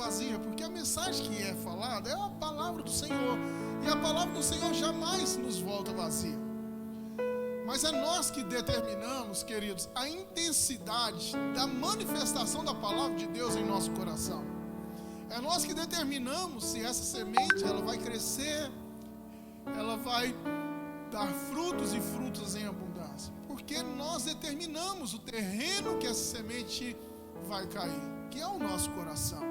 vazia, porque a mensagem que é falada é a palavra do Senhor, e a palavra do Senhor jamais nos volta vazia. Mas é nós que determinamos, queridos, a intensidade da manifestação da palavra de Deus em nosso coração. É nós que determinamos se essa semente ela vai crescer, ela vai dar frutos e frutos em abundância, porque nós determinamos o terreno que essa semente vai cair, que é o nosso coração.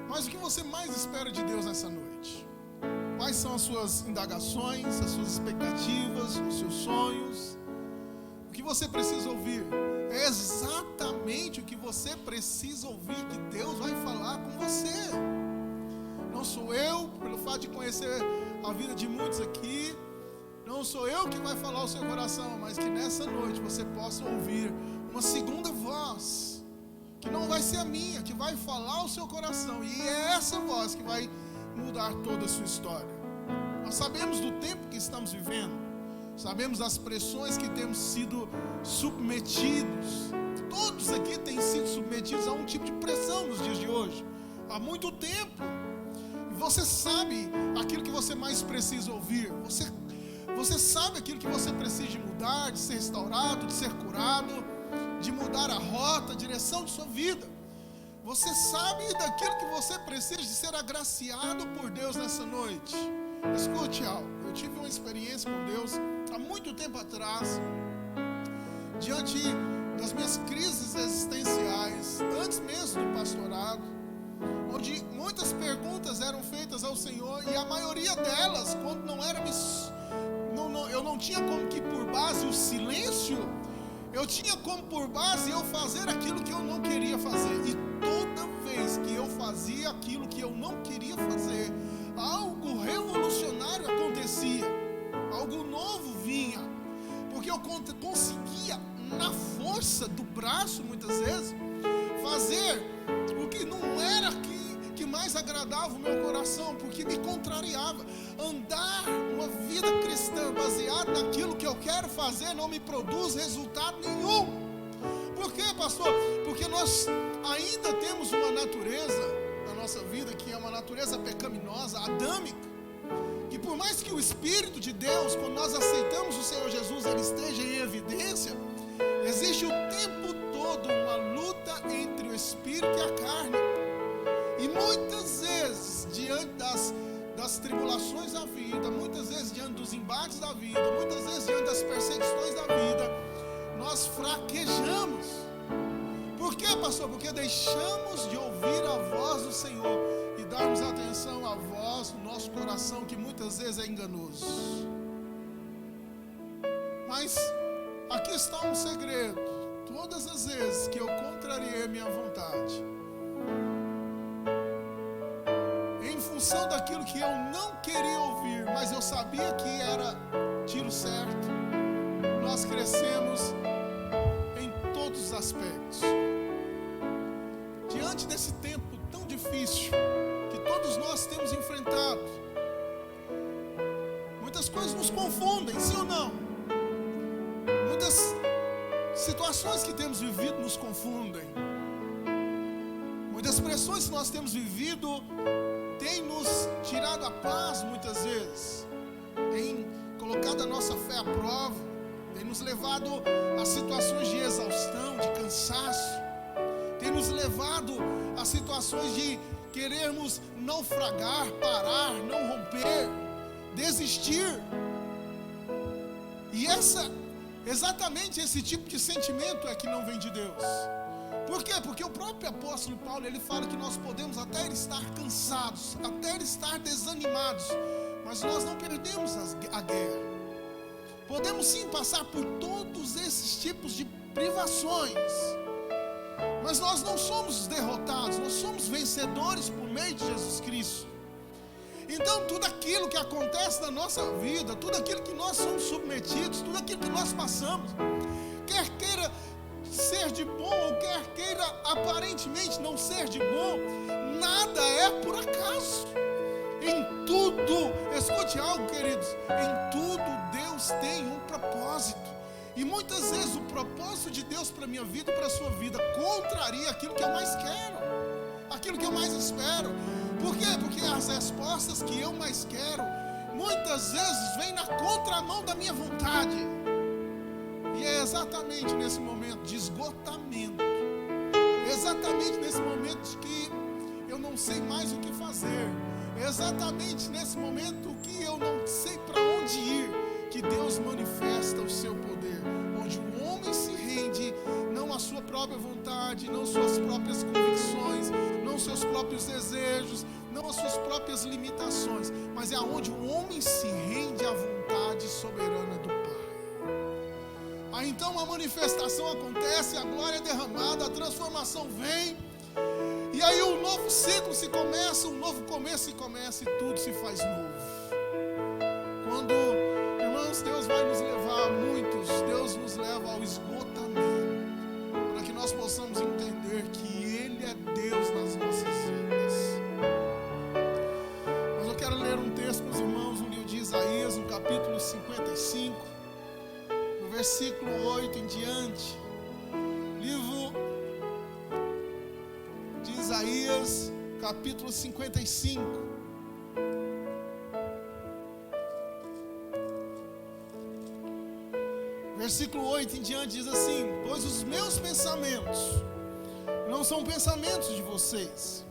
Mas o que você mais espera de Deus nessa noite? Quais são as suas indagações, as suas expectativas, os seus sonhos? O que você precisa ouvir? É exatamente o que você precisa ouvir que Deus vai falar com você. Não sou eu, pelo fato de conhecer a vida de muitos aqui, não sou eu que vai falar o seu coração, mas que nessa noite você possa ouvir uma segunda voz, que não vai ser a minha, que vai falar o seu coração, e é essa voz que vai mudar toda a sua história. Nós sabemos do tempo que estamos vivendo, sabemos das pressões que temos sido submetidos. Todos aqui têm sido submetidos a um tipo de pressão nos dias de hoje, há muito tempo. E você sabe aquilo que você mais precisa ouvir. Você sabe aquilo que você precisa de mudar, de ser restaurado, de ser curado, de mudar a rota, a direção de sua vida. Você sabe daquilo que você precisa de ser agraciado por Deus nessa noite. Escute algo, eu tive uma experiência com Deus há muito tempo atrás, diante das minhas crises existenciais, antes mesmo do pastorado, onde muitas perguntas eram feitas ao Senhor, e a maioria delas, quando eu não tinha como que por base o silêncio, eu tinha como por base eu fazer aquilo que eu não queria fazer. E toda vez que eu fazia aquilo que eu não queria fazer, algo revolucionário acontecia, algo novo vinha, porque eu conseguia, na força do braço, muitas vezes, fazer o que não era que mais agradava o meu coração, porque me contrariava. Andar uma vida cristã baseada naquilo que eu quero fazer não me produz resultado nenhum. Por quê, pastor? Porque nós ainda temos uma natureza na nossa vida que é uma natureza pecaminosa, adâmica, que por mais que o Espírito de Deus, quando nós aceitamos o Senhor Jesus, ele esteja em evidência, existe o tempo todo uma luta entre o Espírito e a carne. E muitas vezes, diante das tribulações da vida, muitas vezes diante dos embates da vida, muitas vezes diante das perseguições da vida, nós fraquejamos. Por quê, pastor? Porque deixamos de ouvir a voz do Senhor e darmos atenção à voz do nosso coração, que muitas vezes é enganoso. Mas aqui está um segredo: todas as vezes que eu contrariei a minha vontade, em função daquilo que eu não queria ouvir, mas eu sabia que era tiro certo, nós crescemos em todos os aspectos. Diante desse tempo tão difícil que todos nós temos enfrentado, muitas coisas nos confundem, sim ou não? Muitas situações que temos vivido nos confundem. Muitas pressões que nós temos vivido têm nos tirado a paz muitas vezes, tem colocado a nossa fé à prova, tem nos levado a situações de exaustão, de cansaço, tem nos levado a situações de querermos naufragar, parar, não romper, desistir. E exatamente esse tipo de sentimento é que não vem de Deus. Por quê? Porque o próprio apóstolo Paulo, ele fala que nós podemos até estar cansados, até estar desanimados, mas nós não perdemos a guerra. Podemos sim passar por todos esses tipos de privações, mas nós não somos derrotados, nós somos vencedores por meio de Jesus Cristo. Então tudo aquilo que acontece na nossa vida, tudo aquilo que nós somos submetidos, tudo aquilo que nós passamos, quer queira ser de bom ou quer queira aparentemente não ser de bom, nada é por acaso. Em tudo, escute algo, queridos, em tudo Deus tem um propósito. E muitas vezes o propósito de Deus para a minha vida e para a sua vida contraria aquilo que eu mais quero, aquilo que eu mais espero. Por quê? Porque as respostas que eu mais quero, muitas vezes vêm na contramão da minha vontade. E é exatamente nesse momento de esgotamento, exatamente nesse momento de que eu não sei mais o que fazer, exatamente nesse momento que eu não sei para onde ir, que Deus manifesta o seu poder, onde o homem se rende, não à sua própria vontade, não suas próprias convicções, não seus próprios desejos, não as suas próprias limitações, mas é onde o homem se rende à vontade soberana do Pai. Aí então a manifestação acontece, a glória é derramada, a transformação vem, e aí um novo ciclo se começa, um novo começo se começa, e tudo se faz novo. Quando, irmãos, Deus vai nos levar a muitos, Deus nos leva ao esgotamento, para que nós possamos entender que Ele é Deus nas nossas vidas. Mas eu quero ler um texto com os irmãos no livro de Isaías, no capítulo 55, no versículo 8 em diante. Livro de Isaías, capítulo 55. Versículo 8 em diante diz assim: pois os meus pensamentos não são pensamentos de vocês,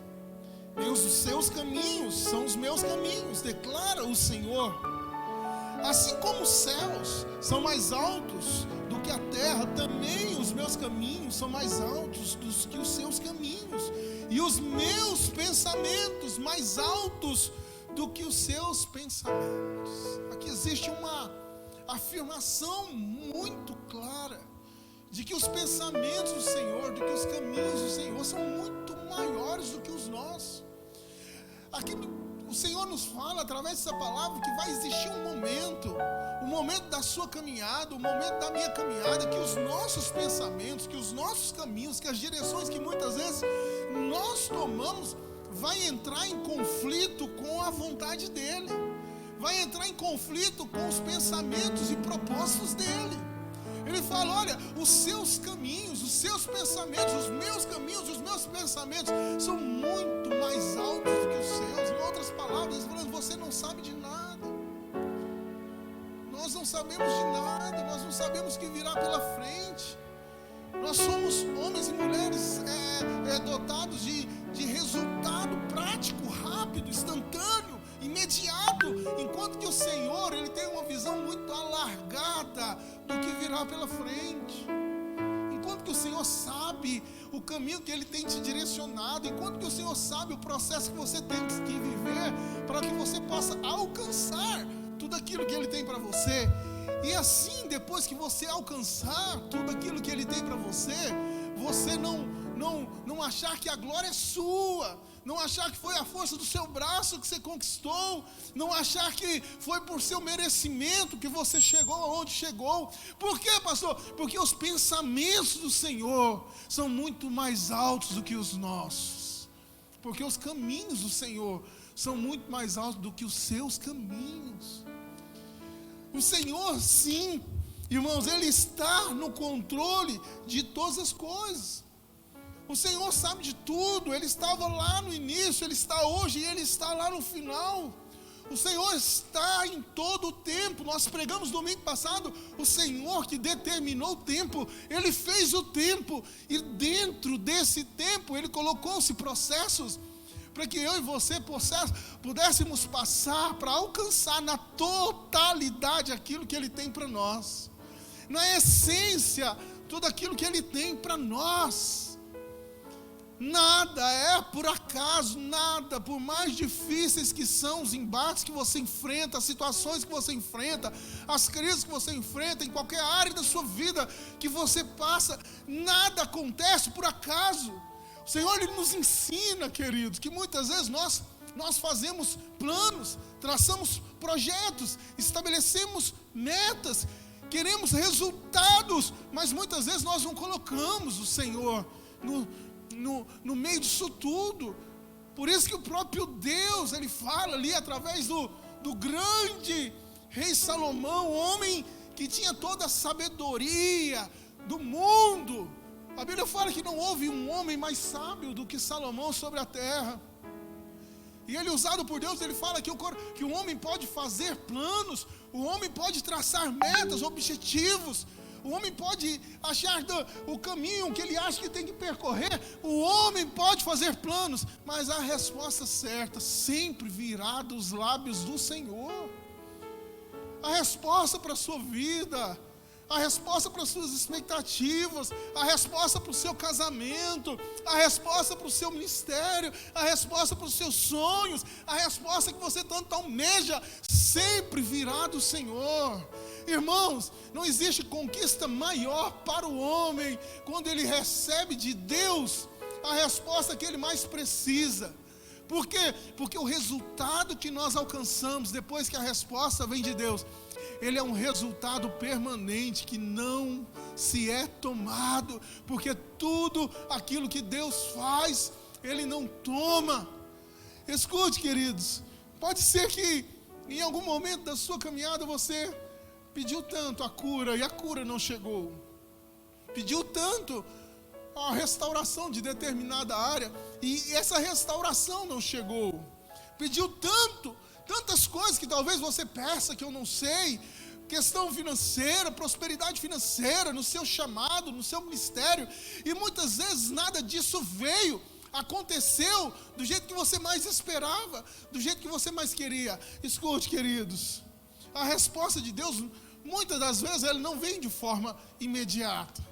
nem os seus caminhos são os meus caminhos, declara o Senhor. Assim como os céus são mais altos do que a terra, também os meus caminhos são mais altos do que os seus caminhos, e os meus pensamentos mais altos do que os seus pensamentos. Aqui existe uma afirmação muito clara de que os pensamentos do Senhor, de que os caminhos do Senhor são muito maiores do que os nossos. Aqui o Senhor nos fala através dessa palavra que vai existir um momento da sua caminhada, um momento da minha caminhada, que os nossos pensamentos, que os nossos caminhos, que as direções que muitas vezes nós tomamos vai entrar em conflito com a vontade dEle, vai entrar em conflito com os pensamentos e propósitos dEle. Ele fala: olha, os seus caminhos, os seus pensamentos, os meus caminhos, os meus pensamentos são muito mais altos do que os seus. Em outras palavras, ele falando: você não sabe de nada, nós não sabemos de nada, nós não sabemos o que virá pela frente. Nós somos homens e mulheres dotados de resultado prático, rápido, instantâneo, imediato, enquanto que o Senhor, Ele tem uma visão muito alargada do que virá pela frente. Enquanto que o Senhor sabe o caminho que Ele tem te direcionado, enquanto que o Senhor sabe o processo que você tem que viver para que você possa alcançar tudo aquilo que Ele tem para você. E assim, depois que você alcançar tudo aquilo que Ele tem para você, você não achar que a glória é sua, não achar que foi a força do seu braço que você conquistou, não achar que foi por seu merecimento que você chegou aonde chegou. Por quê, pastor? Porque os pensamentos do Senhor são muito mais altos do que os nossos, porque os caminhos do Senhor são muito mais altos do que os seus caminhos. O Senhor, sim, irmãos, Ele está no controle de todas as coisas. O Senhor sabe de tudo. Ele estava lá no início, Ele está hoje e Ele está lá no final. O Senhor está em todo o tempo. Nós pregamos domingo passado, o Senhor que determinou o tempo, Ele fez o tempo, e dentro desse tempo Ele colocou-se processos para que eu e você pudéssemos passar para alcançar na totalidade aquilo que Ele tem para nós, na essência, tudo aquilo que Ele tem para nós. Nada é por acaso, nada, por mais difíceis que são os embates que você enfrenta, as situações que você enfrenta, as crises que você enfrenta, em qualquer área da sua vida que você passa, nada acontece por acaso. O Senhor, Ele nos ensina, queridos, que muitas vezes nós fazemos planos, traçamos projetos, estabelecemos metas, queremos resultados, mas muitas vezes nós não colocamos o Senhor no meio disso tudo. Por isso que o próprio Deus, Ele fala ali através do grande rei Salomão, homem que tinha toda a sabedoria do mundo, A Bíblia fala que não houve um homem mais sábio do que Salomão sobre a terra. E ele, usado por Deus, ele fala que o homem pode fazer planos, o homem pode traçar metas, objetivos, o homem pode achar o caminho que ele acha que tem que percorrer, o homem pode fazer planos, mas a resposta certa sempre virá dos lábios do Senhor. A resposta para a sua vida, a resposta para as suas expectativas, a resposta para o seu casamento, a resposta para o seu ministério, a resposta para os seus sonhos, a resposta que você tanto almeja, sempre virá do Senhor. Irmãos, não existe conquista maior para o homem quando ele recebe de Deus a resposta que ele mais precisa. Por quê? Porque o resultado que nós alcançamos depois que a resposta vem de Deus, ele é um resultado permanente que não se é tomado, porque tudo aquilo que Deus faz, Ele não toma. Escute, queridos, pode ser que em algum momento da sua caminhada você pediu tanto a cura e a cura não chegou, pediu tanto a restauração de determinada área e essa restauração não chegou, pediu tantas coisas que talvez você peça que eu não sei, questão financeira, prosperidade financeira, no seu chamado, no seu ministério, e muitas vezes nada disso aconteceu do jeito que você mais esperava, do jeito que você mais queria. Escute, queridos, a resposta de Deus, muitas das vezes, ela não vem de forma imediata.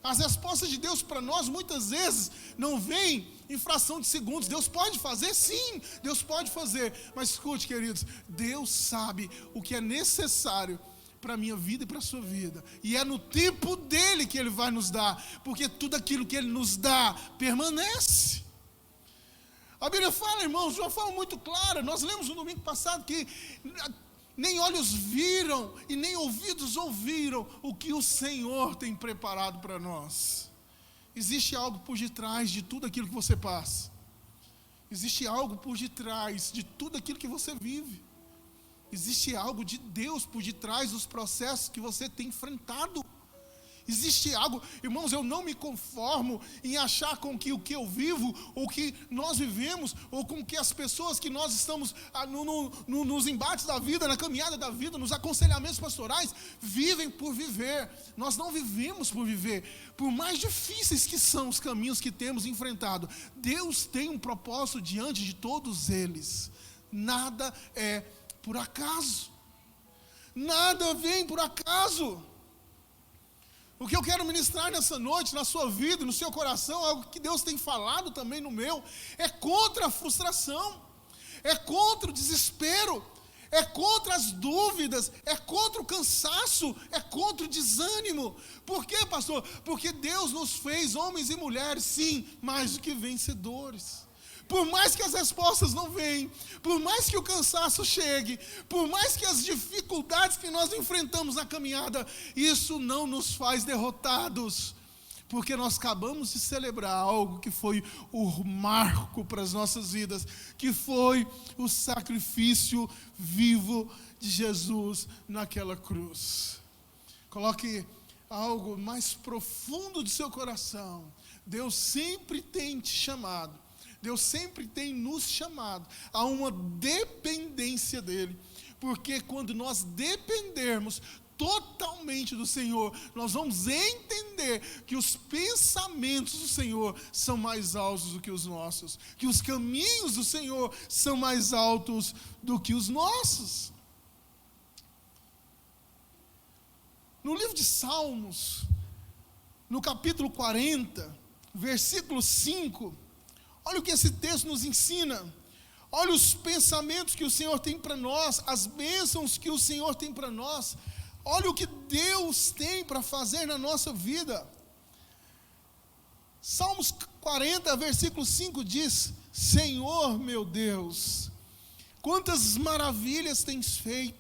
As respostas de Deus para nós, muitas vezes, não vêm em fração de segundos. Deus pode fazer? Sim, Deus pode fazer. Mas escute, queridos, Deus sabe o que é necessário para a minha vida e para a sua vida. E é no tempo dEle que Ele vai nos dar, porque tudo aquilo que Ele nos dá, permanece. A Bíblia fala, irmãos, de uma forma muito clara, nós lemos no domingo passado que nem olhos viram e nem ouvidos ouviram o que o Senhor tem preparado para nós. Existe algo por detrás de tudo aquilo que você passa. Existe algo por detrás de tudo aquilo que você vive. Existe algo de Deus por detrás dos processos que você tem enfrentado. Existe algo, irmãos, eu não me conformo em achar com que o que eu vivo, ou que nós vivemos, ou com que as pessoas que nós estamos nos embates da vida, na caminhada da vida, nos aconselhamentos pastorais, vivem por viver. Nós não vivemos por viver. Por mais difíceis que são os caminhos que temos enfrentado, Deus tem um propósito diante de todos eles. Nada é por acaso. Nada vem por acaso. O que eu quero ministrar nessa noite, na sua vida, no seu coração, algo que Deus tem falado também no meu, é contra a frustração, é contra o desespero, é contra as dúvidas, é contra o cansaço, é contra o desânimo. Por quê, pastor? Porque Deus nos fez homens e mulheres, sim, mais do que vencedores. Por mais que as respostas não venham, por mais que o cansaço chegue, por mais que as dificuldades que nós enfrentamos na caminhada, isso não nos faz derrotados, porque nós acabamos de celebrar algo que foi o marco para as nossas vidas, que foi o sacrifício vivo de Jesus naquela cruz. Coloque algo mais profundo do seu coração. Deus sempre tem te chamado, Deus sempre tem nos chamado a uma dependência dEle, porque quando nós dependermos totalmente do Senhor, nós vamos entender que os pensamentos do Senhor são mais altos do que os nossos, que os caminhos do Senhor são mais altos do que os nossos. No livro de Salmos, no capítulo 40, versículo 5, olha o que esse texto nos ensina. Olha os pensamentos que o Senhor tem para nós, as bênçãos que o Senhor tem para nós. Olha o que Deus tem para fazer na nossa vida. Salmos 40, versículo 5 diz: Senhor meu Deus, quantas maravilhas tens feito.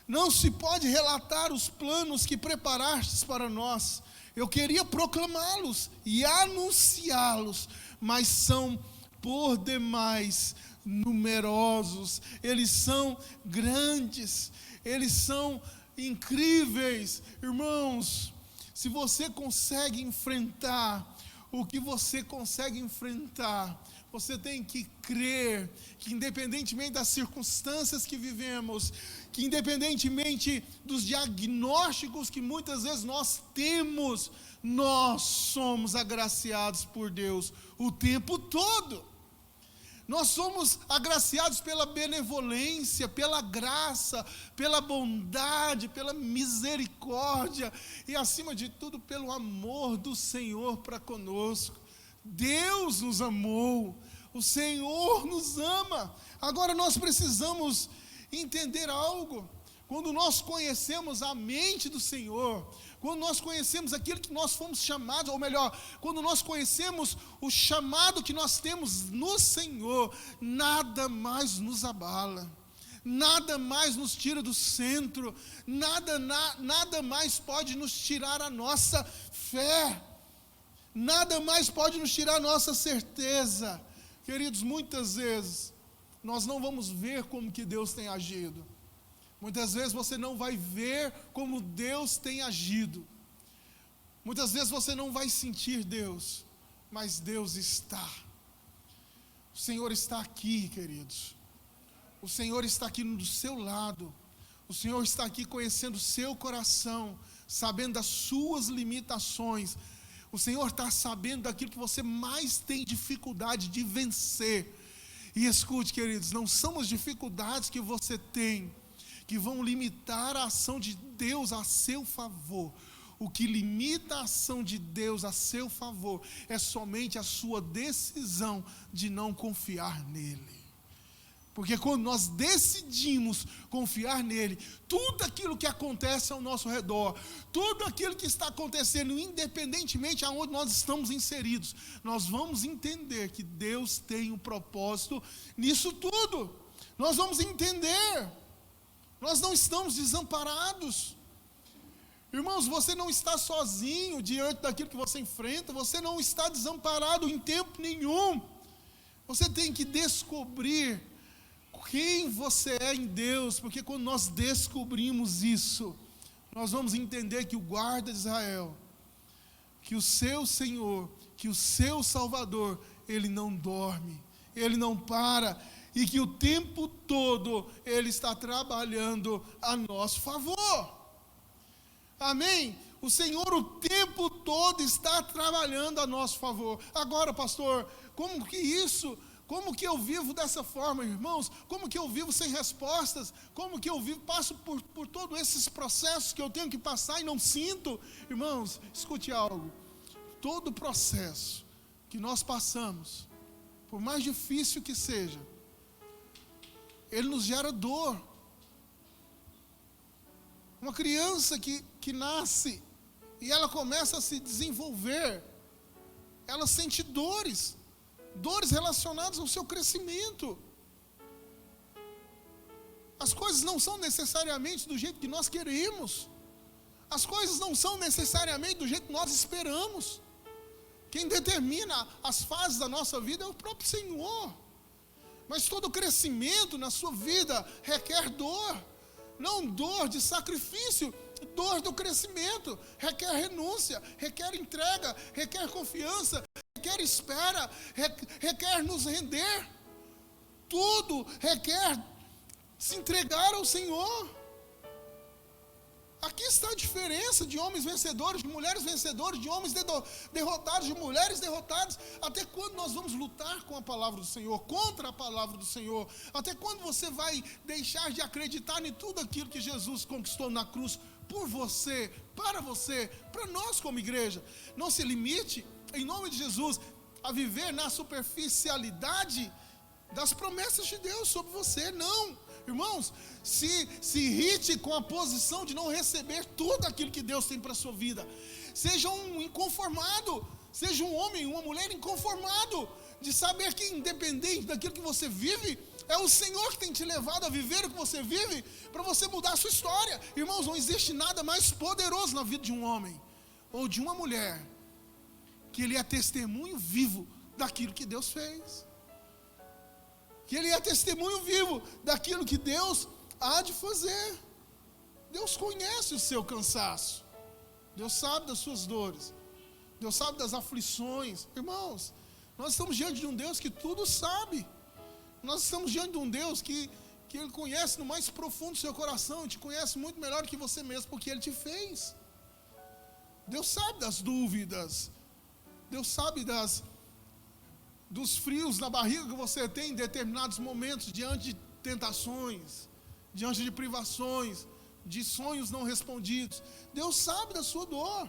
Não se pode relatar os planos que preparastes para nós. Eu queria proclamá-los e anunciá-los, mas são por demais numerosos. Eles são grandes, eles são incríveis. Irmãos, se você consegue enfrentar o que você consegue enfrentar, você tem que crer que, independentemente das circunstâncias que vivemos, que independentemente dos diagnósticos que muitas vezes nós temos, nós somos agraciados por Deus o tempo todo. Nós somos agraciados pela benevolência, pela graça, pela bondade, pela misericórdia e, acima de tudo, pelo amor do Senhor para conosco. Deus nos amou, o Senhor nos ama. Agora nós precisamos entender algo. Quando nós conhecemos a mente do Senhor, quando nós conhecemos aquilo que nós fomos chamados, ou melhor, quando nós conhecemos o chamado que nós temos no Senhor, nada mais nos abala, nada mais nos tira do centro, nada mais pode nos tirar a nossa fé, nada mais pode nos tirar a nossa certeza. Queridos, muitas vezes nós não vamos ver como que Deus tem agido. Muitas vezes você não vai ver como Deus tem agido. Muitas vezes você não vai sentir Deus, mas Deus está. O Senhor está aqui, queridos. O Senhor está aqui do seu lado. O Senhor está aqui conhecendo o seu coração, sabendo das suas limitações. O Senhor está sabendo daquilo que você mais tem dificuldade de vencer. E escute, queridos, não são as dificuldades que você tem que vão limitar a ação de Deus a seu favor. O que limita a ação de Deus a seu favor é somente a sua decisão de não confiar nele. Porque quando nós decidimos confiar nele, tudo aquilo que acontece ao nosso redor, tudo aquilo que está acontecendo, independentemente de onde nós estamos inseridos, nós vamos entender que Deus tem um propósito nisso tudo. Nós vamos entender. Nós não estamos desamparados. Irmãos, você não está sozinho diante daquilo que você enfrenta, você não está desamparado em tempo nenhum. Você tem que descobrir quem você é em Deus, porque quando nós descobrimos isso, nós vamos entender que o guarda de Israel, que o seu Senhor, que o seu Salvador, ele não dorme, ele não para, e que o tempo todo ele está trabalhando a nosso favor. Amém? O Senhor o tempo todo está trabalhando a nosso favor. Agora, pastor, como que isso? Como que eu vivo dessa forma, irmãos? Como que eu vivo sem respostas? Como que eu vivo, passo por todos esses processos que eu tenho que passar e não sinto? Irmãos, escute algo. Todo processo que nós passamos, por mais difícil que seja, ele nos gera dor. Uma criança que nasce e ela começa a se desenvolver, ela sente dores relacionadas ao seu crescimento. As coisas não são necessariamente do jeito que nós queremos, as coisas não são necessariamente do jeito que nós esperamos. Quem determina as fases da nossa vida é o próprio Senhor. Mas todo crescimento na sua vida requer dor, não dor de sacrifício, dor do crescimento, requer renúncia, requer entrega, requer confiança, requer espera, requer nos render, tudo requer se entregar ao Senhor. Aqui está a diferença de homens vencedores, de mulheres vencedoras, de homens derrotados, de mulheres derrotadas. Até quando nós vamos lutar com a palavra do Senhor, contra a palavra do Senhor? Até quando você vai deixar de acreditar em tudo aquilo que Jesus conquistou na cruz por você, para nós como igreja? Não se limite, em nome de Jesus, a viver na superficialidade das promessas de Deus sobre você, não. Irmãos, se irrite com a posição de não receber tudo aquilo que Deus tem para a sua vida. Seja um inconformado, seja um homem, uma mulher inconformado, de saber que independente daquilo que você vive, é o Senhor que tem te levado a viver o que você vive, para você mudar a sua história. Irmãos, não existe nada mais poderoso na vida de um homem, ou de uma mulher, que ele é testemunho vivo daquilo que Deus fez. Que ele é testemunho vivo daquilo que Deus há de fazer. Deus conhece o seu cansaço. Deus sabe das suas dores. Deus sabe das aflições. Irmãos, nós estamos diante de um Deus que tudo sabe. Nós estamos diante de um Deus que Ele conhece no mais profundo do seu coração, te conhece muito melhor que você mesmo, porque Ele te fez. Deus sabe das dúvidas, Deus sabe dos frios na barriga que você tem em determinados momentos, diante de tentações, diante de privações, de sonhos não respondidos. Deus sabe da sua dor.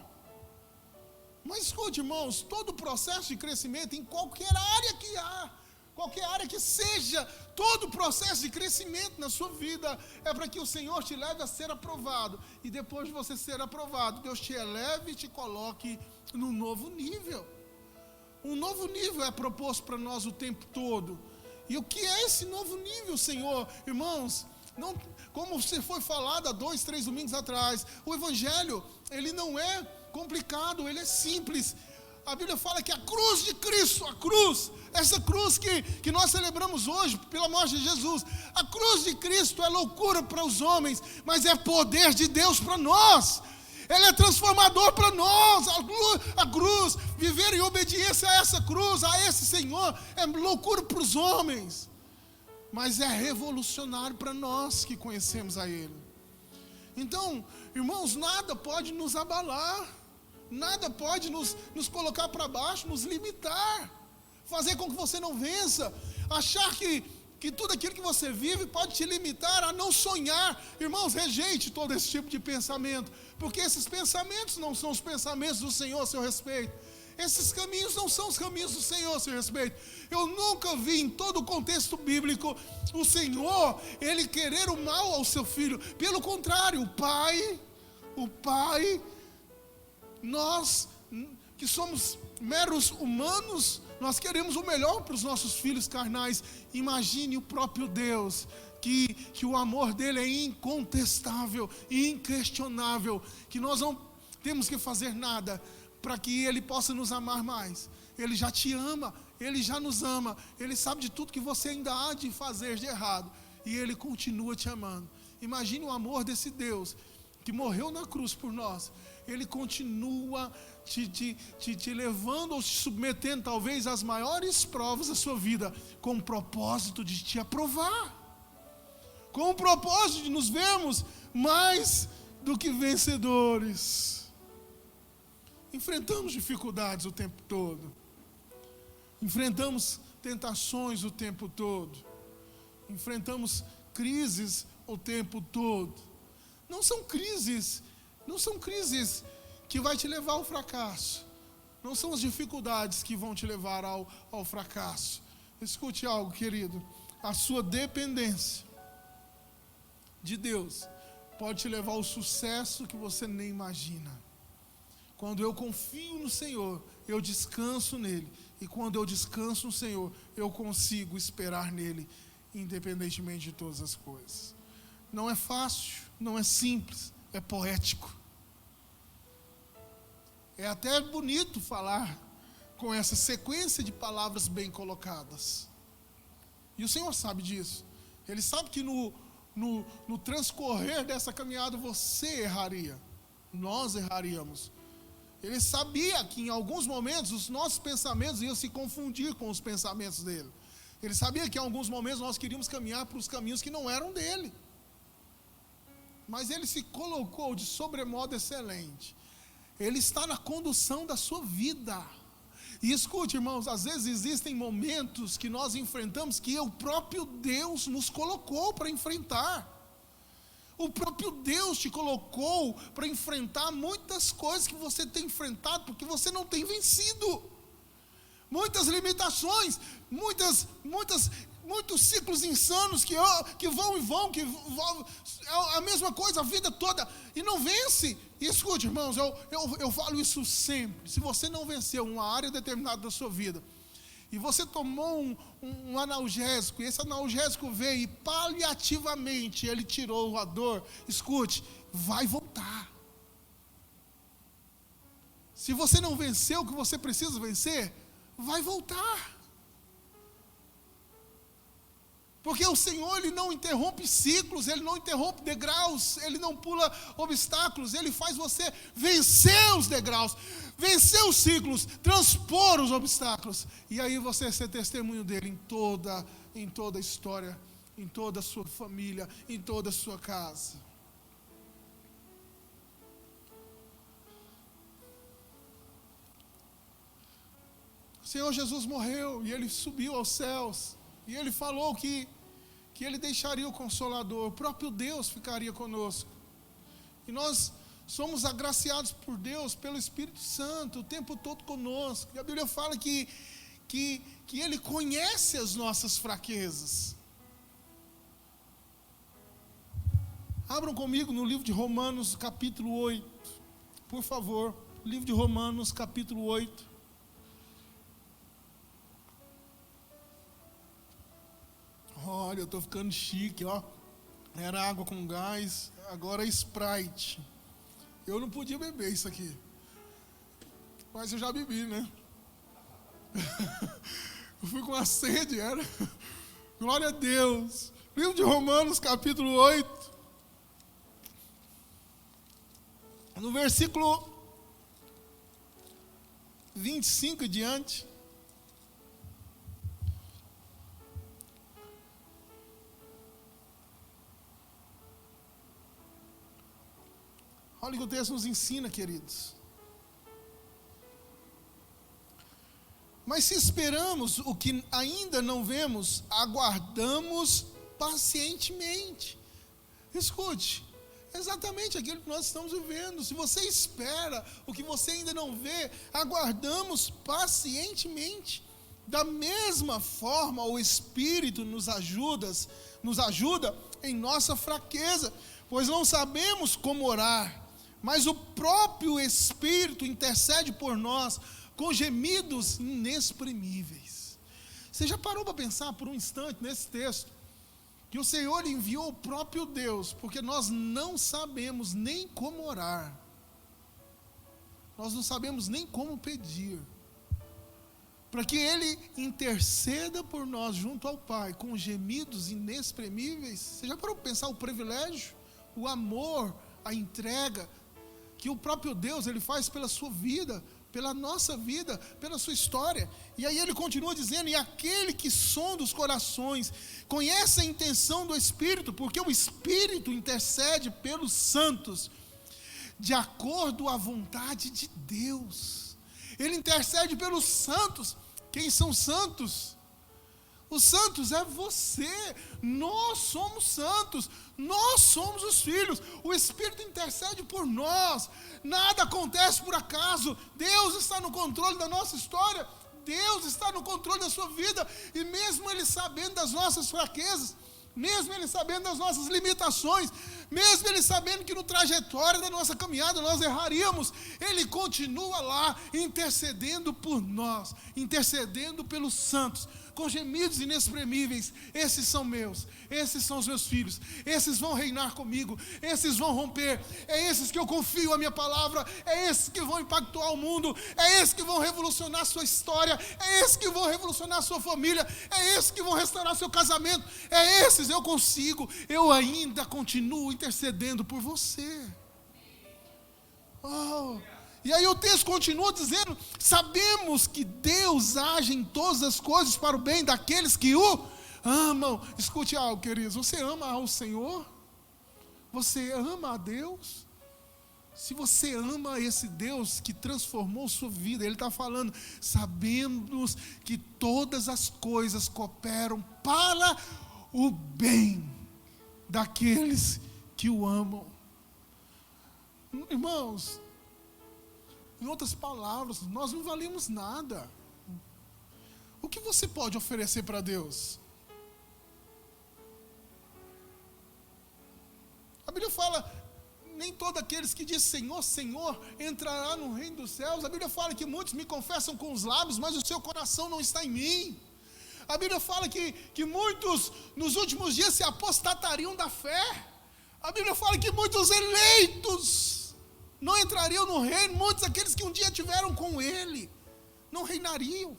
Mas escute, irmãos, todo processo de crescimento, em qualquer área que há, qualquer área que seja, todo processo de crescimento na sua vida é para que o Senhor te leve a ser aprovado. E depois de você ser aprovado, Deus te eleve e te coloque num novo nível. Um novo nível é proposto para nós o tempo todo. E o que é esse novo nível, Senhor? Irmãos, não, como você foi falado há 2, 3 domingos atrás, o Evangelho, ele não é complicado, ele é simples. A Bíblia fala que a cruz de Cristo, essa cruz que nós celebramos hoje, pela morte de Jesus, a cruz de Cristo é loucura para os homens, mas é poder de Deus para nós. Ele é transformador para nós. A cruz, viver em obediência a essa cruz, a esse Senhor, é loucura para os homens, mas é revolucionário para nós que conhecemos a Ele. Então, irmãos, nada pode nos abalar, nada pode nos colocar para baixo, nos limitar, fazer com que você não vença, achar que tudo aquilo que você vive pode te limitar a não sonhar. Irmãos, rejeite todo esse tipo de pensamento, porque esses pensamentos não são os pensamentos do Senhor a seu respeito. Esses caminhos não são os caminhos do Senhor a seu respeito. Eu nunca vi em todo o contexto bíblico o Senhor, Ele querer o mal ao seu filho. Pelo contrário, o Pai, nós que somos meros humanos, nós queremos o melhor para os nossos filhos carnais. Imagine o próprio Deus, que o amor dele é incontestável, inquestionável, que nós não temos que fazer nada para que Ele possa nos amar mais. Ele já te ama, Ele já nos ama, Ele sabe de tudo que você ainda há de fazer de errado, e Ele continua te amando. Imagine o amor desse Deus, que morreu na cruz por nós. Ele continua te levando ou te submetendo talvez às maiores provas da sua vida, com o propósito de te aprovar, com o propósito de nos vermos mais do que vencedores. Enfrentamos dificuldades o tempo todo, enfrentamos tentações o tempo todo, enfrentamos crises o tempo todo. Não são crises que vai te levar ao fracasso, não são as dificuldades que vão te levar ao fracasso. Escute algo, querido, a sua dependência de Deus pode te levar ao sucesso que você nem imagina. Quando eu confio no Senhor, eu descanso nele. E quando eu descanso no Senhor, eu consigo esperar nele, independentemente de todas as coisas. Não é fácil, não é simples, é poético. É até bonito falar com essa sequência de palavras bem colocadas. E o Senhor sabe disso. Ele sabe que no transcorrer dessa caminhada você erraria. Nós erraríamos. Ele sabia que em alguns momentos os nossos pensamentos iam se confundir com os pensamentos dele. Ele sabia que em alguns momentos nós queríamos caminhar para os caminhos que não eram dele. Mas ele se colocou de sobremodo excelente. Ele está na condução da sua vida. E escute, irmãos, às vezes existem momentos que nós enfrentamos que o próprio Deus nos colocou para enfrentar. O próprio Deus te colocou para enfrentar muitas coisas que você tem enfrentado, porque você não tem vencido. Muitas limitações, muitos ciclos insanos que vão, é a mesma coisa a vida toda, e não vence. E escute, irmãos, eu falo isso sempre. Se você não venceu uma área determinada da sua vida, e você tomou um analgésico, e esse analgésico veio e paliativamente ele tirou a dor, escute, vai voltar. Se você não venceu o que você precisa vencer, vai voltar. Porque o Senhor, Ele não interrompe ciclos, Ele não interrompe degraus, Ele não pula obstáculos, Ele faz você vencer os degraus, vencer os ciclos, transpor os obstáculos. E aí você ser testemunho dEle em toda a história, em toda a sua família, em toda a sua casa. O Senhor Jesus morreu e Ele subiu aos céus. E Ele falou que Ele deixaria o Consolador, o próprio Deus ficaria conosco. E nós somos agraciados por Deus, pelo Espírito Santo, o tempo todo conosco. E a Bíblia fala que Ele conhece as nossas fraquezas. Abram comigo no livro de Romanos, capítulo 8. Por favor, livro de Romanos, capítulo 8. Olha, eu estou ficando chique, ó. Era água com gás, agora é Sprite. Eu não podia beber isso aqui. Mas eu já bebi, né? Eu fui com a sede, era. Glória a Deus. Livro de Romanos, capítulo 8. No versículo 25 e diante. Olha o que o texto nos ensina, queridos. Mas se esperamos o que ainda não vemos, aguardamos pacientemente. Escute, exatamente aquilo que nós estamos vivendo. Se você espera o que você ainda não vê, aguardamos pacientemente. Da mesma forma, o Espírito nos ajuda em nossa fraqueza, pois não sabemos como orar. Mas o próprio Espírito intercede por nós com gemidos inexprimíveis. Você já parou para pensar por um instante nesse texto? Que o Senhor enviou o próprio Deus, porque nós não sabemos nem como orar. Nós não sabemos nem como pedir. Para que Ele interceda por nós junto ao Pai, com gemidos inexprimíveis. Você já parou para pensar o privilégio, o amor, a entrega que o próprio Deus Ele faz pela sua vida, pela nossa vida, pela sua história? E aí Ele continua dizendo: e aquele que sonda os corações, conhece a intenção do Espírito, porque o Espírito intercede pelos santos, de acordo à vontade de Deus. Ele intercede pelos santos. Quem são santos? Os santos é você. Nós somos santos. Nós somos os filhos. O Espírito intercede por nós. Nada acontece por acaso. Deus está no controle da nossa história. Deus está no controle da sua vida. E mesmo Ele sabendo das nossas fraquezas, mesmo Ele sabendo das nossas limitações, mesmo Ele sabendo que no trajetório da nossa caminhada nós erraríamos, Ele continua lá intercedendo por nós, intercedendo pelos santos, com gemidos inexprimíveis. Esses são meus, esses são os meus filhos, esses vão reinar comigo, esses vão romper, é esses que eu confio a minha palavra, é esses que vão impactar o mundo, é esses que vão revolucionar a sua história, é esses que vão revolucionar a sua família, é esses que vão restaurar seu casamento, é esses eu consigo, eu ainda continuo intercedendo por você. Oh. E aí o texto continua dizendo: sabemos que Deus age em todas as coisas para o bem daqueles que o amam. Escute algo, queridos. Você ama ao Senhor? Você ama a Deus? Se você ama esse Deus que transformou sua vida, Ele está falando: sabemos que todas as coisas cooperam para o bem daqueles que o amam. Irmãos, em outras palavras, nós não valemos nada. O que você pode oferecer para Deus? A Bíblia fala: nem todos aqueles que dizem Senhor, Senhor, entrará no reino dos céus. A Bíblia fala que muitos me confessam com os lábios, mas o seu coração não está em mim. A Bíblia fala que muitos nos últimos dias se apostatariam da fé. A Bíblia fala que muitos eleitos não entrariam no reino. Muitos aqueles que um dia tiveram com Ele não reinariam.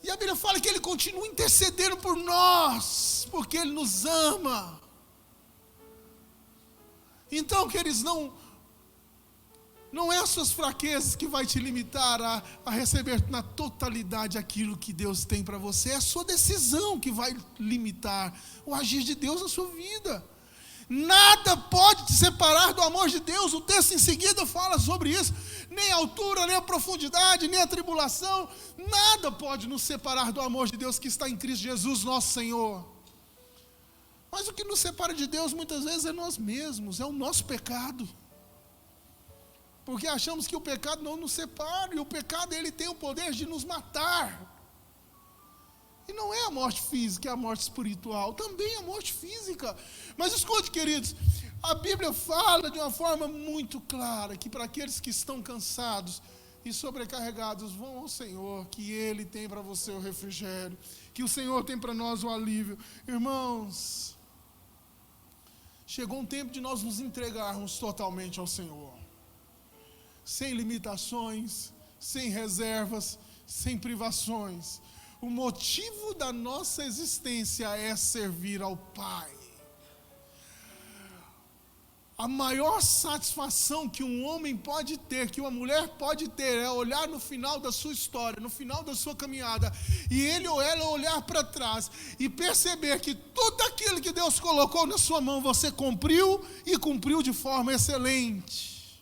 E a Bíblia fala que Ele continua intercedendo por nós, porque Ele nos ama. Então, queridos, não é as suas fraquezas que vai te limitar a receber na totalidade aquilo que Deus tem para você. É a sua decisão que vai limitar o agir de Deus na sua vida. Nada pode te separar do amor de Deus. O texto em seguida fala sobre isso. Nem a altura, nem a profundidade, nem a tribulação. Nada pode nos separar do amor de Deus que está em Cristo Jesus, nosso Senhor. Mas o que nos separa de Deus muitas vezes é nós mesmos, é o nosso pecado. Porque achamos que o pecado não nos separa, e o pecado ele tem o poder de nos matar. E não é a morte física, é a morte espiritual, também é a morte física. Mas escute, queridos, a Bíblia fala de uma forma muito clara, que para aqueles que estão cansados e sobrecarregados, vão ao Senhor, que Ele tem para você o refrigério, que o Senhor tem para nós o alívio. Irmãos, chegou um tempo de nós nos entregarmos totalmente ao Senhor, sem limitações, sem reservas, sem privações. O motivo da nossa existência é servir ao Pai. A maior satisfação que um homem pode ter, que uma mulher pode ter, é olhar no final da sua história, no final da sua caminhada, e ele ou ela olhar para trás e perceber que tudo aquilo que Deus colocou na sua mão, você cumpriu e cumpriu de forma excelente.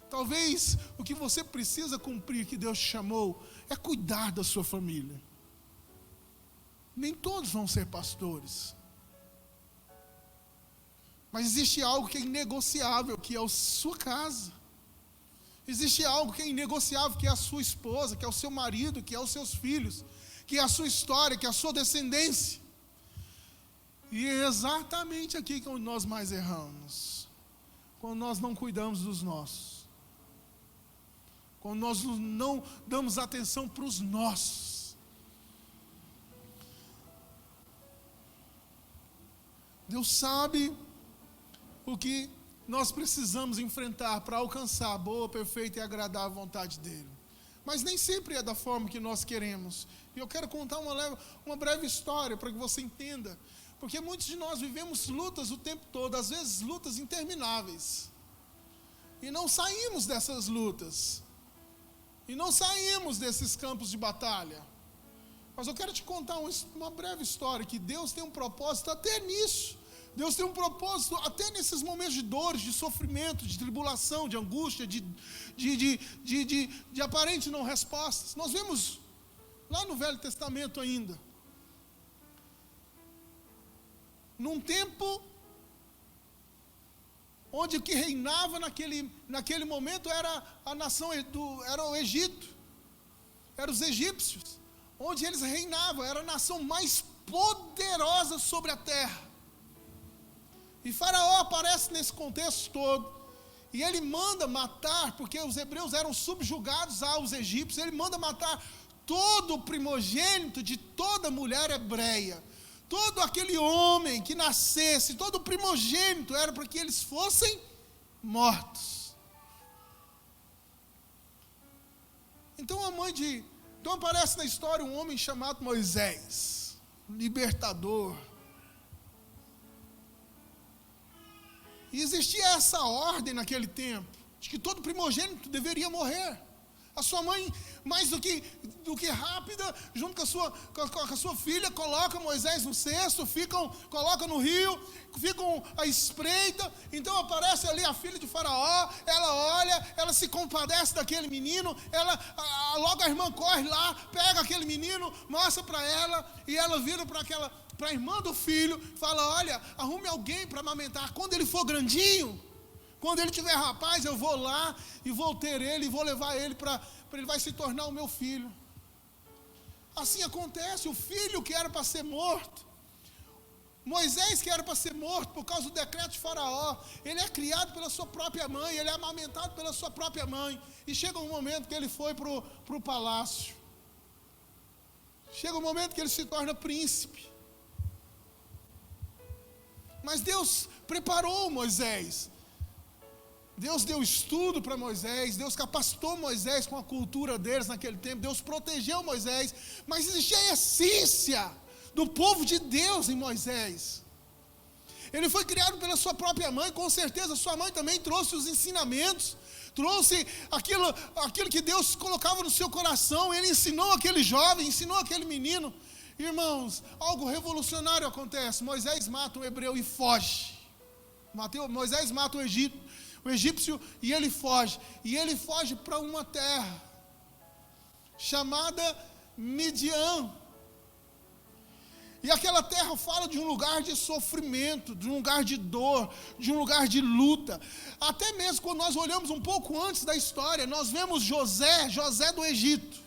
Talvez o que você precisa cumprir, que Deus te chamou, é cuidar da sua família. Nem todos vão ser pastores. Mas existe algo que é inegociável, que é a sua casa. Existe algo que é inegociável, que é a sua esposa, que é o seu marido, que é os seus filhos, que é a sua história, que é a sua descendência. E é exatamente aqui que nós mais erramos. Quando nós não cuidamos dos nossos. Quando nós não damos atenção para os nossos. Deus sabe o que nós precisamos enfrentar para alcançar a boa, perfeita e agradável vontade dEle. Mas nem sempre é da forma que nós queremos. E eu quero contar uma breve história para que você entenda. Porque muitos de nós vivemos lutas o tempo todo, às vezes lutas intermináveis. E não saímos dessas lutas. E não saímos desses campos de batalha. Mas eu quero te contar uma breve história, que Deus tem um propósito até nisso. Deus tem um propósito até nesses momentos de dores, de sofrimento, de tribulação, de angústia, de aparente não respostas. Nós vemos lá no Velho Testamento ainda, num tempo onde o que reinava naquele momento era a nação, era o Egito, eram os egípcios, onde eles reinavam, era a nação mais poderosa sobre a terra. E Faraó aparece nesse contexto todo, e ele manda matar, porque os hebreus eram subjugados aos egípcios, ele manda matar todo o primogênito de toda mulher hebreia, todo aquele homem que nascesse, todo o primogênito era para que eles fossem mortos. Então aparece na história um homem chamado Moisés, libertador. E existia essa ordem naquele tempo, de que todo primogênito deveria morrer. A sua mãe, mais do que rápida, junto com a sua filha, coloca Moisés no cesto, coloca no rio, ficam à espreita. Então aparece ali a filha de Faraó, ela olha, ela se compadece daquele menino, logo a irmã corre lá, pega aquele menino, mostra para ela, e ela vira para a irmã do filho, fala: olha, arrume alguém para amamentar, quando ele for grandinho, quando ele tiver rapaz, eu vou lá e vou ter ele, e vou levar ele para ele vai se tornar o meu filho. Assim acontece, o filho que era para ser morto, Moisés, que era para ser morto por causa do decreto de Faraó, ele é criado pela sua própria mãe, ele é amamentado pela sua própria mãe, e chega um momento que ele foi para o palácio, chega um momento que ele se torna príncipe. Mas Deus preparou Moisés. Deus deu estudo para Moisés, Deus capacitou Moisés com a cultura deles naquele tempo, Deus protegeu Moisés, mas existia a essência do povo de Deus em Moisés. Ele foi criado pela sua própria mãe, com certeza sua mãe também trouxe os ensinamentos, trouxe aquilo que Deus colocava no seu coração. Ele ensinou aquele jovem, ensinou aquele menino. Irmãos, algo revolucionário acontece. Moisés mata um hebreu e foge. Moisés mata o egípcio e ele foge. E ele foge para uma terra chamada Midian. E aquela terra fala de um lugar de sofrimento, de um lugar de dor, de um lugar de luta. Até mesmo quando nós olhamos um pouco antes da história, nós vemos José do Egito.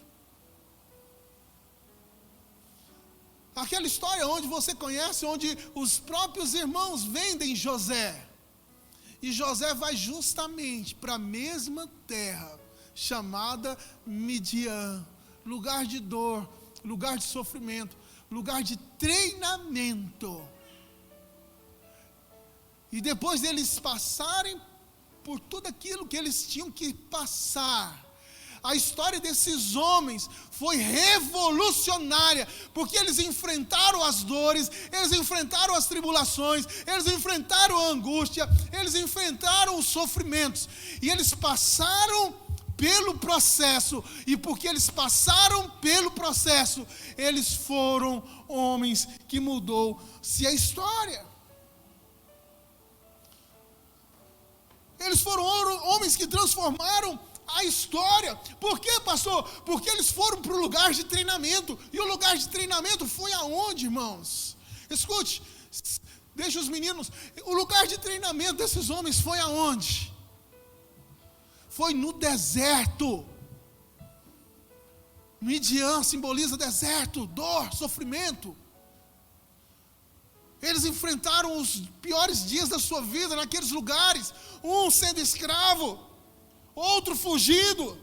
Aquela história onde você conhece, onde os próprios irmãos vendem José. E José vai justamente para a mesma terra, chamada Midian, lugar de dor, lugar de sofrimento, lugar de treinamento. E depois deles passarem por tudo aquilo que eles tinham que passar, a história desses homens foi revolucionária, porque eles enfrentaram as dores, eles enfrentaram as tribulações, eles enfrentaram a angústia, eles enfrentaram os sofrimentos, e eles passaram pelo processo, e porque eles passaram pelo processo, eles foram homens que mudou-se a história. Eles foram homens que transformaram a história. Por quê, pastor? Porque eles foram para o lugar de treinamento. E o lugar de treinamento foi aonde, irmãos? Escute, deixa os meninos. O lugar de treinamento desses homens foi aonde? Foi no deserto. Midian simboliza deserto, dor, sofrimento. Eles enfrentaram os piores dias da sua vida naqueles lugares. Um sendo escravo, outro fugido.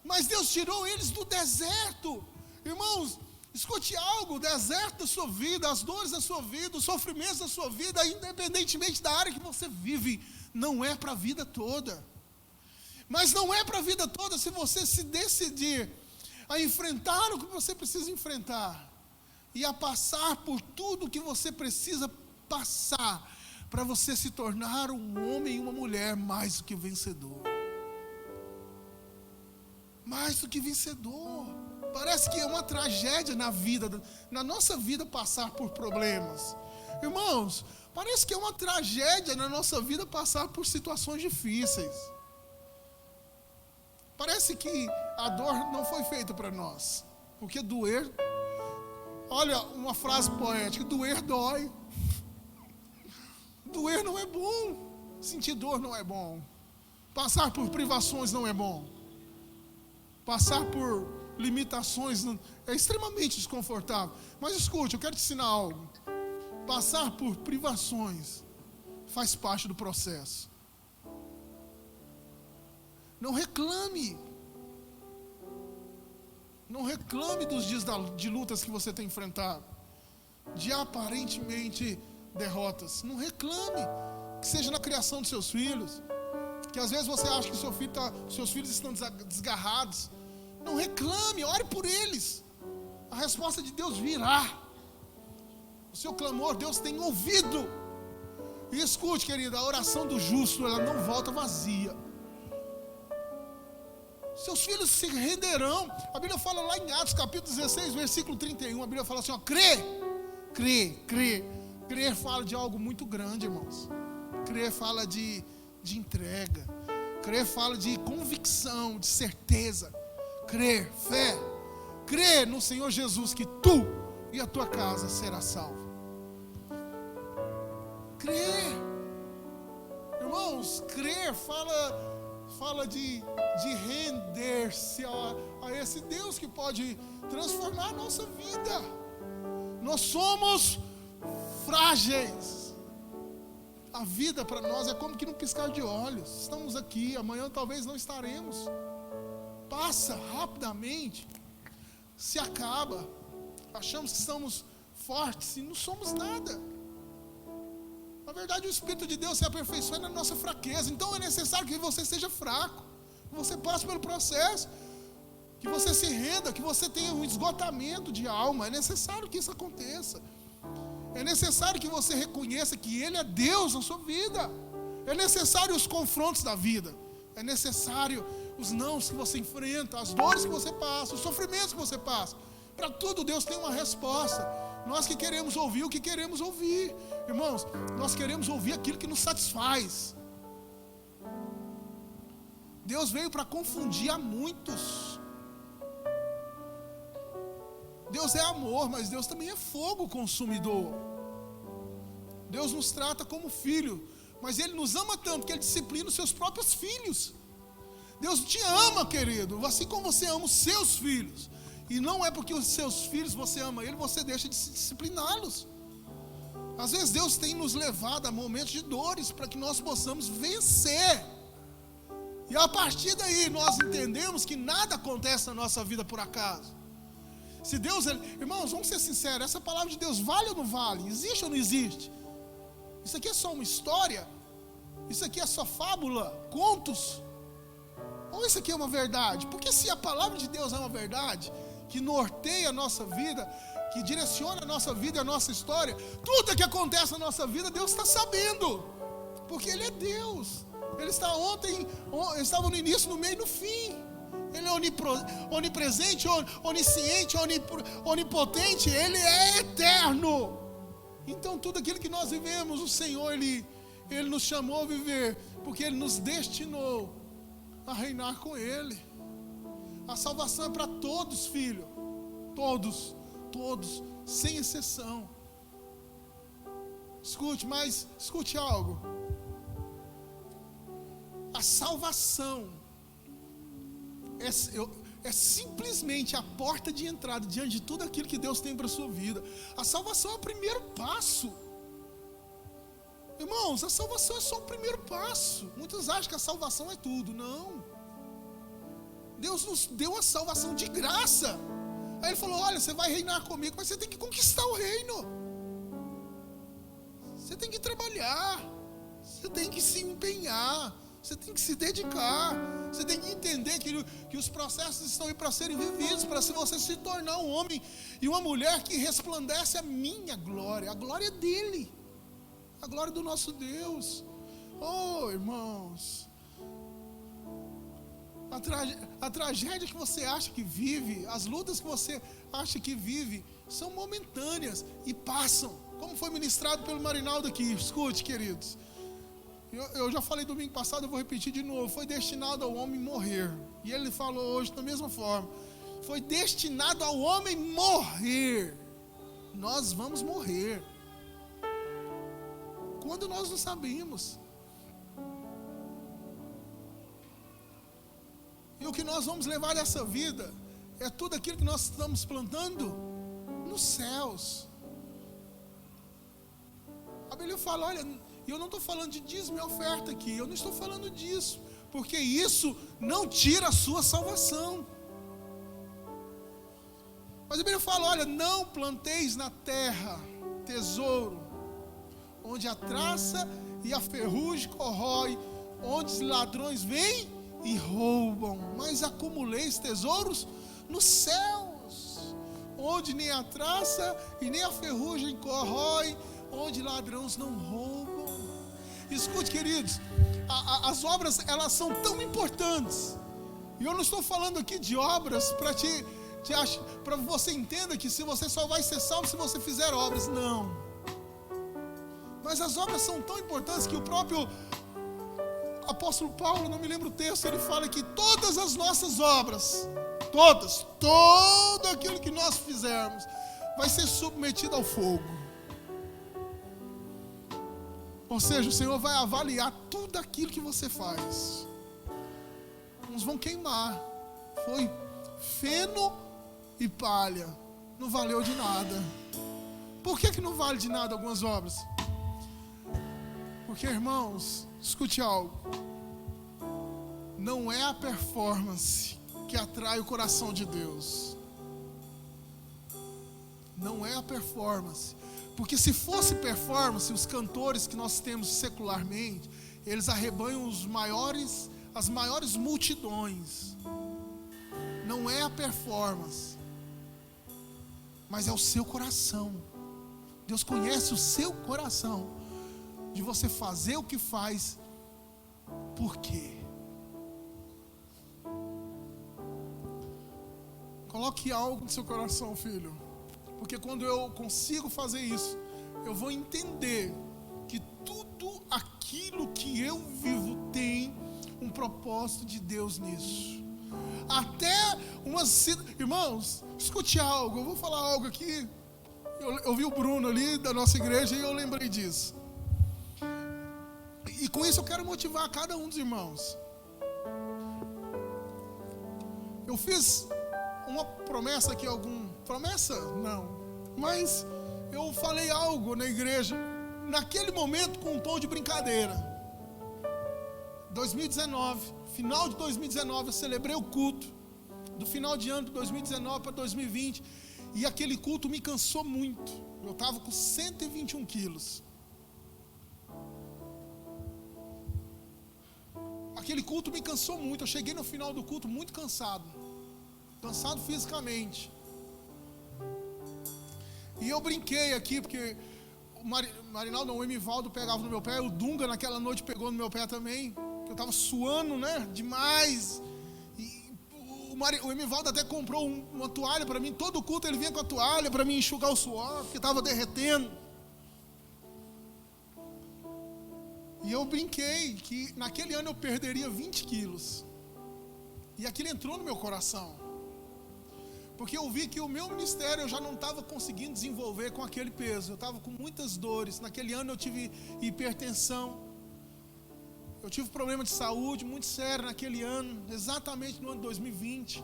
Mas Deus tirou eles do deserto. Irmãos, escute algo: o deserto da sua vida, as dores da sua vida, os sofrimentos da sua vida, independentemente da área que você vive, não é para a vida toda. Mas não é para a vida toda se você se decidir a enfrentar o que você precisa enfrentar e a passar por tudo que você precisa passar para você se tornar um homem e uma mulher mais do que vencedor. Mais do que vencedor. Parece que é uma tragédia na nossa vida passar por problemas. Irmãos, parece que é uma tragédia na nossa vida passar por situações difíceis. Parece que a dor não foi feita para nós. Porque doer, olha uma frase poética: doer dói. Doer não é bom. Sentir dor não é bom. Passar por privações não é bom. Passar por limitações é extremamente desconfortável. Mas escute, eu quero te ensinar algo. Passar por privações faz parte do processo. Não reclame. Não reclame dos dias de lutas que você tem enfrentado, de aparentemente derrotas. Não reclame. Que seja na criação dos seus filhos, que às vezes você acha que seus filhos estão desgarrados. Não reclame, ore por eles. A resposta de Deus virá. O seu clamor Deus tem ouvido. E escute, querida, a oração do justo, ela não volta vazia. Seus filhos se renderão. A Bíblia fala lá em Atos capítulo 16, versículo 31, a Bíblia fala assim, ó: crê. Crer fala de algo muito grande, irmãos. Crer fala de entrega. Crer fala de convicção, de certeza. Crer, fé. Crer no Senhor Jesus que tu e a tua casa será salvo. Crer. Irmãos, crer fala de render-se a esse Deus que pode transformar a nossa vida. Nós somos frágeis. A vida para nós é como que num piscar de olhos. Estamos aqui, amanhã talvez não estaremos. Passa rapidamente, se acaba. Achamos que somos fortes e não somos nada. Na verdade, o Espírito de Deus se aperfeiçoa na nossa fraqueza. Então é necessário que você seja fraco, que você passe pelo processo, que você se renda, que você tenha um esgotamento de alma. É necessário que isso aconteça. É necessário que você reconheça que Ele é Deus na sua vida. É necessário os confrontos da vida. É necessário os nãos que você enfrenta, as dores que você passa, os sofrimentos que você passa. Para tudo Deus tem uma resposta. Nós que queremos ouvir o que queremos ouvir. Irmãos, nós queremos ouvir aquilo que nos satisfaz. Deus veio para confundir a muitos. Deus é amor, mas Deus também é fogo consumidor. Deus nos trata como filho, mas Ele nos ama tanto que Ele disciplina os seus próprios filhos. Deus te ama, querido, assim como você ama os seus filhos. E não é porque os seus filhos você ama Ele, você deixa de discipliná-los. Às vezes Deus tem nos levado a momentos de dores para que nós possamos vencer. E a partir daí nós entendemos que nada acontece na nossa vida por acaso. Se Deus, irmãos, vamos ser sinceros, essa palavra de Deus vale ou não vale? Existe ou não existe? Isso aqui é só uma história? Isso aqui é só fábula, contos? Ou isso aqui é uma verdade? Porque se a palavra de Deus é uma verdade, que norteia a nossa vida, que direciona a nossa vida e a nossa história, tudo que acontece na nossa vida, Deus está sabendo. Porque Ele é Deus. Ele está ontem, estava no início, no meio e no fim. Ele é onipresente, onisciente, onipotente. Ele é eterno. Então tudo aquilo que nós vivemos, o Senhor, Ele nos chamou a viver, porque Ele nos destinou a reinar com Ele. A salvação é para todos, filho. Todos, sem exceção. Escute algo. A salvação é simplesmente a porta de entrada diante de tudo aquilo que Deus tem para a sua vida. A salvação é o primeiro passo. Irmãos, a salvação é só o primeiro passo. Muitos acham que a salvação é tudo. Não. Deus nos deu a salvação de graça. Aí Ele falou, olha, você vai reinar comigo, mas você tem que conquistar o reino. Você tem que trabalhar. Você tem que se empenhar. Você tem que se dedicar. Você tem que entender que os processos estão aí para serem vividos, para você se tornar um homem e uma mulher que resplandece a minha glória, a glória dele, a glória do nosso Deus. Oh, irmãos, a tragédia que você acha que vive, as lutas que você acha que vive, são momentâneas e passam, como foi ministrado pelo Marinaldo aqui. Escute, queridos, eu já falei domingo passado, eu vou repetir de novo. Foi destinado ao homem morrer. E ele falou hoje da mesma forma. Foi destinado ao homem morrer. Nós vamos morrer. Quando nós não sabemos. E o que nós vamos levar dessa vida é tudo aquilo que nós estamos plantando nos céus. A Bíblia fala, olha, e eu não estou falando de dízimo e oferta aqui, eu não estou falando disso, porque isso não tira a sua salvação. Mas a Bíblia fala, olha, não planteis na terra tesouro, onde a traça e a ferrugem corrói, onde os ladrões vêm e roubam, mas acumuleis tesouros nos céus, onde nem a traça e nem a ferrugem corrói, onde ladrões não roubam. Escute, queridos, as obras, elas são tão importantes. E eu não estou falando aqui de obras para você entenda que se você só vai ser salvo se você fizer obras. Não. Mas as obras são tão importantes que o próprio apóstolo Paulo, não me lembro o texto, ele fala que todas as nossas obras, todo aquilo que nós fizermos, vai ser submetido ao fogo. Ou seja, o Senhor vai avaliar tudo aquilo que você faz. Uns vão queimar. Foi feno e palha. Não valeu de nada. Por que não vale de nada algumas obras? Porque, irmãos, escute algo. Não é a performance que atrai o coração de Deus. Não é a performance. Porque se fosse performance, os cantores que nós temos secularmente, eles arrebanham as maiores multidões. Não é a performance, mas é o seu coração. Deus conhece o seu coração, de você fazer o que faz. Por quê? Coloque algo no seu coração, filho. Porque quando eu consigo fazer isso, eu vou entender que tudo aquilo que eu vivo tem um propósito de Deus nisso. Até irmãos, escute algo. Eu vou falar algo aqui. Eu vi o Bruno ali da nossa igreja e eu lembrei disso. E com isso eu quero motivar cada um dos irmãos. Eu fiz uma promessa aqui, promessa? Não. Mas eu falei algo na igreja, naquele momento com um tom de brincadeira. 2019, final de 2019, eu celebrei o culto. Do final de ano de 2019 para 2020. E aquele culto me cansou muito. Eu estava com 121 quilos. Aquele culto me cansou muito. Eu cheguei no final do culto muito cansado. Cansado fisicamente. E eu brinquei aqui, porque o Emivaldo pegava no meu pé. O Dunga naquela noite pegou no meu pé também. Eu estava suando, né? Demais. E o Emivaldo até comprou uma toalha para mim. Todo culto ele vinha com a toalha para mim enxugar o suor, porque estava derretendo. E eu brinquei que naquele ano eu perderia 20 quilos. E aquilo entrou no meu coração. Porque eu vi que o meu ministério eu já não estava conseguindo desenvolver com aquele peso. Eu estava com muitas dores. Naquele ano eu tive hipertensão. Eu tive problema de saúde muito sério naquele ano. Exatamente no ano de 2020.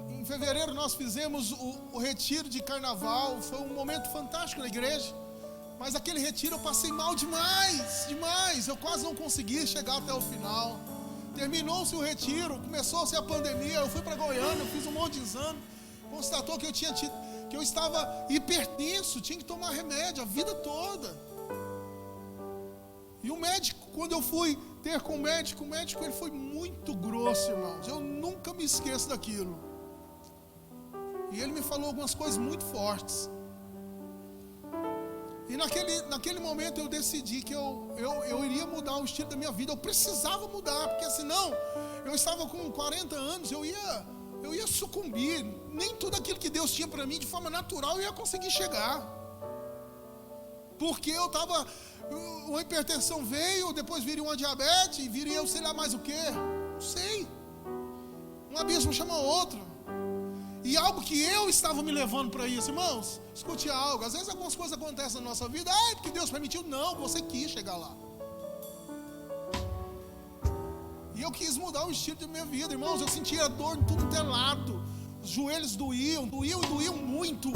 Em fevereiro nós fizemos o retiro de carnaval. Foi um momento fantástico na igreja. Mas aquele retiro eu passei mal demais. Eu quase não consegui chegar até o final. Terminou-se o retiro, começou-se a pandemia. Eu fui para Goiânia, eu fiz um monte de exame. Constatou que eu estava hipertenso, tinha que tomar remédio a vida toda. E o médico, quando eu fui ter com o médico ele foi muito grosso, irmãos. Eu nunca me esqueço daquilo. E ele me falou algumas coisas muito fortes. E naquele momento eu decidi que eu iria mudar o estilo da minha vida. Eu precisava mudar, porque senão eu estava com 40 anos, eu ia sucumbir. Nem tudo aquilo que Deus tinha para mim de forma natural eu ia conseguir chegar. Porque eu estava, uma hipertensão veio, depois viria uma diabetes, viria eu sei lá mais o que. Não sei. Um abismo chama outro. E algo que eu estava me levando para isso, irmãos, escute algo. Às vezes algumas coisas acontecem na nossa vida, porque Deus permitiu. Não, você quis chegar lá. E eu quis mudar o estilo da minha vida, irmãos. Eu sentia dor em tudo lado. Os joelhos doíam muito.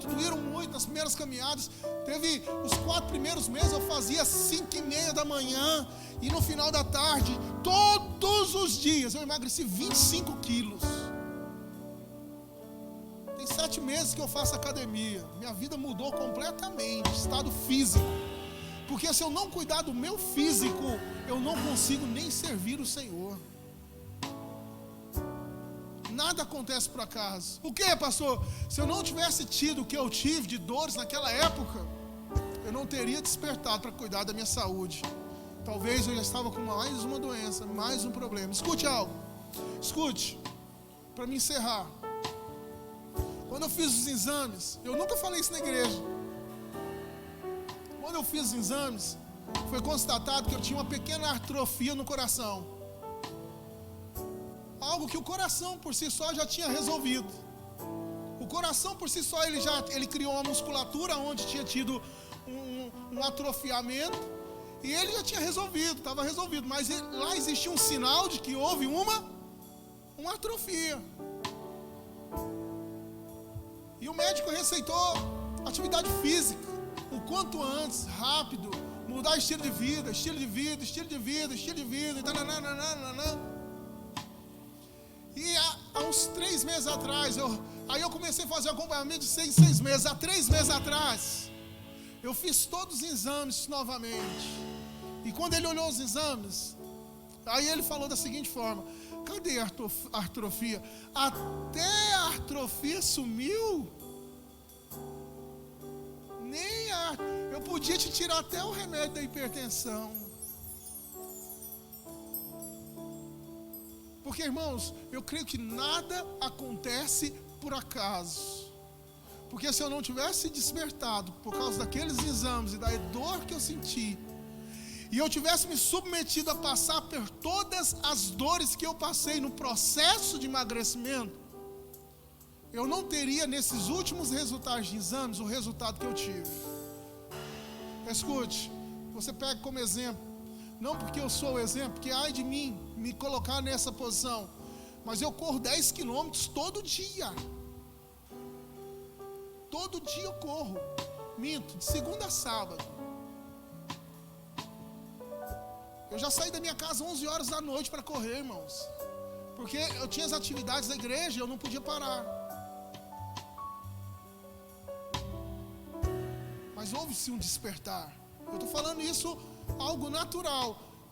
Doíram muito nas primeiras caminhadas. Teve os 4 primeiros meses, eu fazia 5:30 da manhã. E no final da tarde, todos os dias, eu emagreci 25 quilos. Tem 7 meses que eu faço academia. Minha vida mudou completamente, estado físico. Porque se eu não cuidar do meu físico, eu não consigo nem servir o Senhor. Nada acontece por acaso. O que, pastor? Se eu não tivesse tido o que eu tive de dores naquela época, eu não teria despertado para cuidar da minha saúde. Talvez eu já estava com mais uma doença, mais um problema. Escute algo. Escute. Para me encerrar. Quando eu fiz os exames, eu nunca falei isso na igreja. Quando eu fiz os exames, foi constatado que eu tinha uma pequena atrofia no coração. Algo que o coração por si só já tinha resolvido. O coração por si só ele criou uma musculatura onde tinha tido um atrofiamento. E ele já tinha resolvido, estava resolvido. Mas lá existia um sinal de que houve uma atrofia. E o médico receitou atividade física. O quanto antes, rápido, mudar estilo de vida. E há uns 3 meses atrás, aí eu comecei a fazer acompanhamento de 6 meses. Há 3 meses atrás, eu fiz todos os exames novamente. E quando ele olhou os exames, aí ele falou da seguinte forma: cadê a atrofia? Até a atrofia sumiu? Eu podia te tirar até o remédio da hipertensão. Porque, irmãos, eu creio que nada acontece por acaso. Porque se eu não tivesse despertado por causa daqueles exames e da dor que eu senti, e eu tivesse me submetido a passar por todas as dores que eu passei no processo de emagrecimento, eu não teria nesses últimos resultados de exames o resultado que eu tive. Escute, você pega como exemplo, não porque eu sou o exemplo, porque ai de mim me colocar nessa posição, mas eu corro 10 quilômetros todo dia. Todo dia eu corro, minto, de segunda a sábado. Eu já saí da minha casa 11 horas da noite para correr, irmãos, porque eu tinha as atividades da igreja e eu não podia parar. Mas houve-se um despertar. Eu estou falando isso algo natural,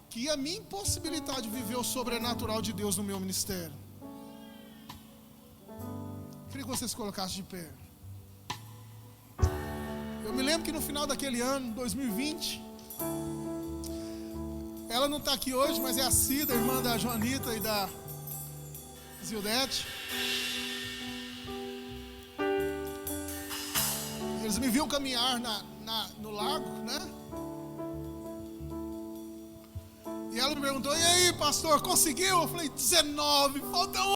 que ia me impossibilitar de viver o sobrenatural de Deus no meu ministério. Queria que vocês se colocassem de pé. Eu me lembro que no final daquele ano, 2020, ela não está aqui hoje, mas é a Cida, irmã da Joanita e da Zildete. Eles me viam caminhar no lago, né? E ela me perguntou: e aí, pastor, conseguiu? Eu falei: 19, falta 1.